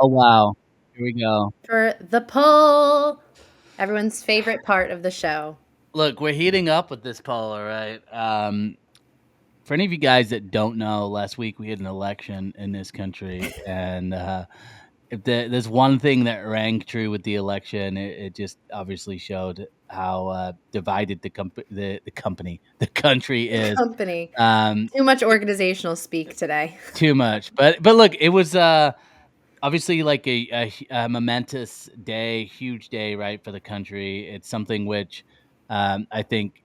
Oh, wow. Here we go. for the poll, everyone's favorite part of the show. Look, we're heating up with this poll, all right? For any of you guys that don't know, last week we had an election in this country, and if there's one thing that rang true with the election, it just obviously showed how divided the country The is. company. Um, Too much organizational speak today. Too much, but look, it was obviously like a momentous day, huge day, right, for the country. It's something which I think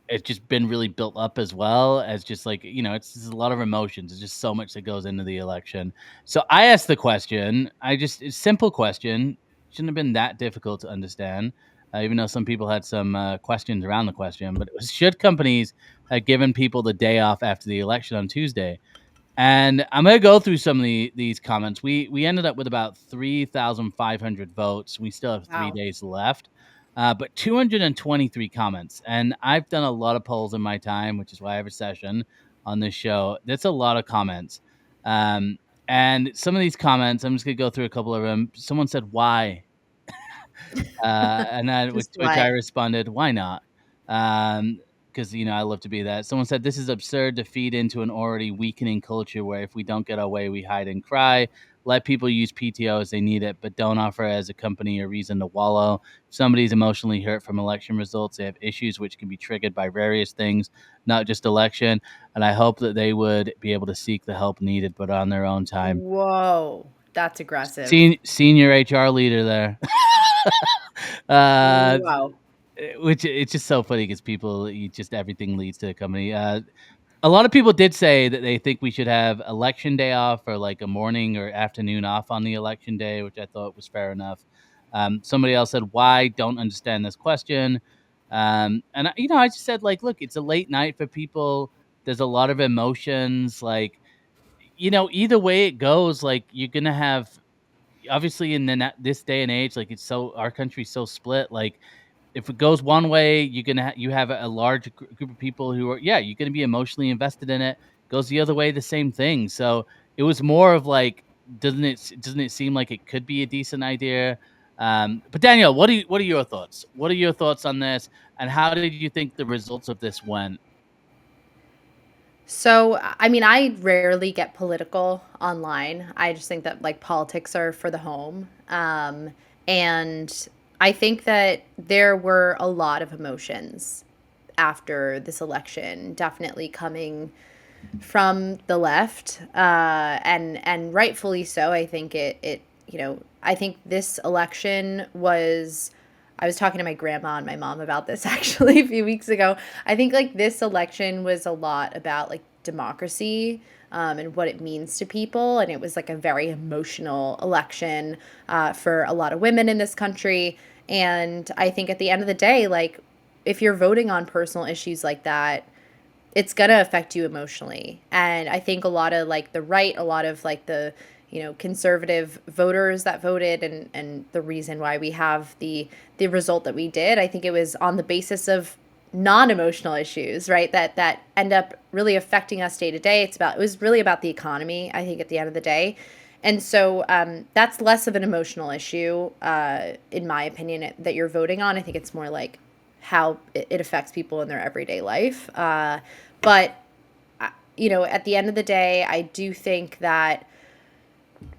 it's just been really built up as well as just like, it's just a lot of emotions. There's just so much that goes into the election. So I asked the question. It's a simple question. Shouldn't have been that difficult to understand, even though some people had some questions around the question. But it was, should companies have given people the day off after the election on Tuesday? And I'm gonna go through some of these comments. We ended up with about 3,500 votes. We still have 3 Wow. days left, but 223 comments. And I've done a lot of polls in my time, which is why I have a session on this show. That's a lot of comments. Um, and some of these comments, I'm just gonna go through a couple of them. Someone said, "Why?" And then Just which I why? responded, "Why not?" Um, because I love to be that. Someone said this is absurd to feed into an already weakening culture where if we don't get our way, we hide and cry. Let people use PTO as they need it, but don't offer as a company a reason to wallow. If somebody's emotionally hurt from election results, they have issues which can be triggered by various things, not just election. And I hope that they would be able to seek the help needed, but on their own time. Whoa, that's aggressive. Senior HR leader there. uh, Wow. which it's just so funny because just everything leads to the company. A lot of people did say that they think we should have election day off or like a morning or afternoon off on the election day, which I thought was fair enough. Somebody else said, "Why? Don't understand this question." And I just said, like, look, it's a late night for people. There's a lot of emotions. Like, either way it goes, like you're gonna have obviously in this day and age, like our country's so split. Like if it goes one way, you have a large group of people who are you're gonna be emotionally invested in it. Goes the other way, the same thing. So it was more of like, doesn't it seem like it could be a decent idea? But Danielle, what are your thoughts? What are your thoughts on this? And how did you think the results of this went? So, I mean, I rarely get political online. I just think that like politics are for the home. And I think that there were a lot of emotions after this election, definitely coming from the left, and rightfully so. I think I think this election was. I was talking to my grandma and my mom about this actually a few weeks ago. I think like this election was a lot about like democracy, and what it means to people, and it was like a very emotional election for a lot of women in this country. And I think at the end of the day, like if you're voting on personal issues like that, it's gonna affect you emotionally. And I think a lot of like the right, a lot of like the conservative voters that voted, and the reason why we have the result that we did, I think it was on the basis of non-emotional issues, right? That end up really affecting us day to day. It was really about the economy, I think, at the end of the day. And so that's less of an emotional issue, in my opinion, that you're voting on. I think it's more like how it affects people in their everyday life. But at the end of the day, I do think that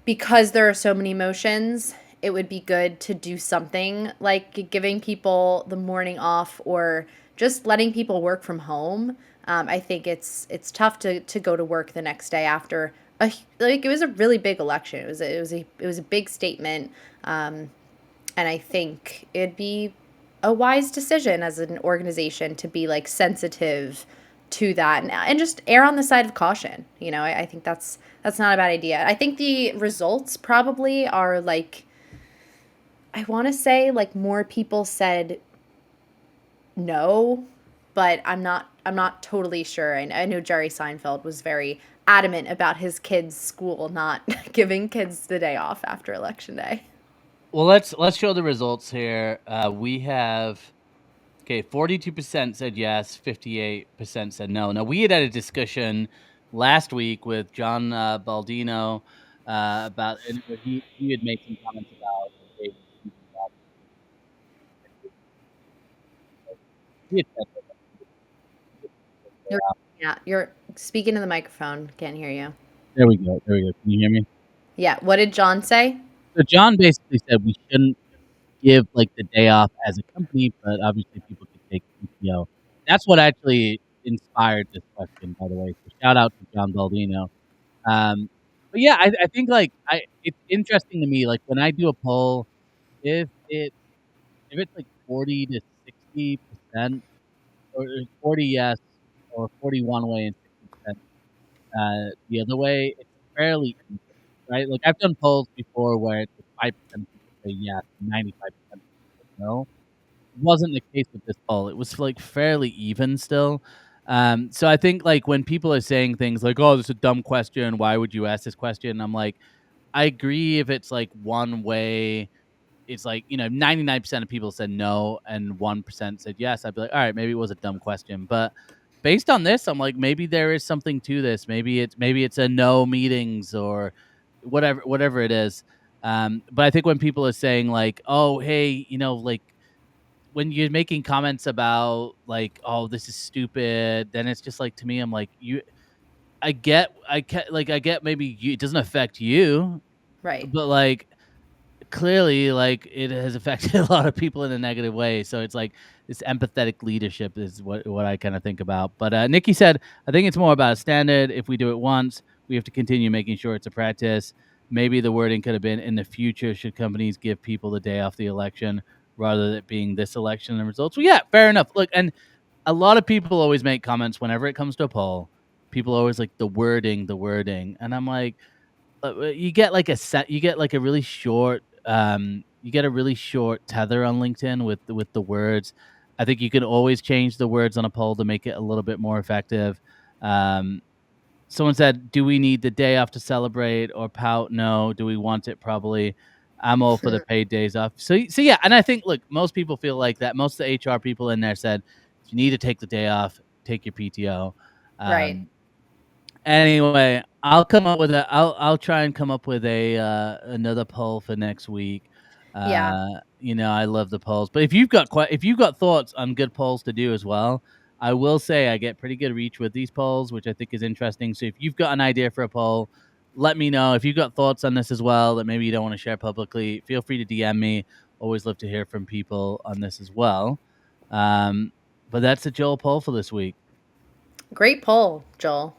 because there are so many emotions, it would be good to do something like giving people the morning off, or just letting people work from home. I think it's tough to go to work the next day after it was a really big election. It was a big statement, and I think it'd be a wise decision as an organization to be like sensitive to that, and just err on the side of caution. I think that's not a bad idea. I think the results probably are like, I want to say like more people said no, but I'm not totally sure. I know Jerry Seinfeld was very adamant about his kids' school not giving kids the day off after election day. Well, let's show the results here. We have, okay, 42% said yes, 58% said no. Now, we had a discussion last week with John Baldino, about and where he had made some comments about hey, he had said that they You're off. yeah, you're speaking to the microphone, can't hear you. There we go. There we go. Can you hear me? Yeah, what did John say? So John basically said we shouldn't give, like, the day off as a company, but obviously people could take PTO. That's what actually inspired this question, by the way, so shout out to John Baldino. But yeah, I think, like, I it's interesting to me, like, when I do a poll, if it if it's, like, 40 to 60%, or 40 yes, or 40 one way and 60% the other way, it's fairly even, right? Like, I've done polls before where it's like 5% of people say yes, 95% of people say no. Wasn't the case with this poll. It was, like, fairly even still. So I think, like, when people are saying things like, "Oh, this is a dumb question. Why would you ask this question?" I'm like, I agree if it's, like, one way, it's like, 99% of people said no and 1% said yes. I'd be like, "All right, maybe it was a dumb question." But based on this, I'm like, maybe there is something to this. Maybe it's a no meetings or whatever it is. But I think when people are saying like, "Oh, hey, like when you're making comments about like, oh, this is stupid," then it's just like to me, I'm like, I get maybe it doesn't affect you, Right. but like clearly, like it has affected a lot of people in a negative way. So it's like this empathetic leadership is what I kind of think about. But Nikki said, I think it's more about a standard. If we do it once, we have to continue making sure it's a practice. Maybe the wording could have been in the future, should companies give people the day off the election rather than it being this election and results. Well, yeah, fair enough. Look, and a lot of people always make comments whenever it comes to a poll. People always like the wording. And I'm like, you get like you get like a really short you get a really short tether on LinkedIn with the words. I think you can always change the words on a poll to make it a little bit more effective. Um, Someone said, "Do we need the day off to celebrate or pout?" No. Do we want it? Probably. I'm all for the paid days off. So yeah, and I think look, most people feel like that. Most of the HR people in there said, "If you need to take the day off, take your PTO." Right. Um, Anyway, I'll try and come up with another poll for next week. Yeah. I love the polls, but if you've got thoughts on good polls to do as well, I will say I get pretty good reach with these polls, which I think is interesting. So if you've got an idea for a poll, let me know. If you've got thoughts on this as well that maybe you don't want to share publicly, feel free to DM me. Always love to hear from people on this as well. Um, but that's the Joel poll for this week. Great poll, Joel.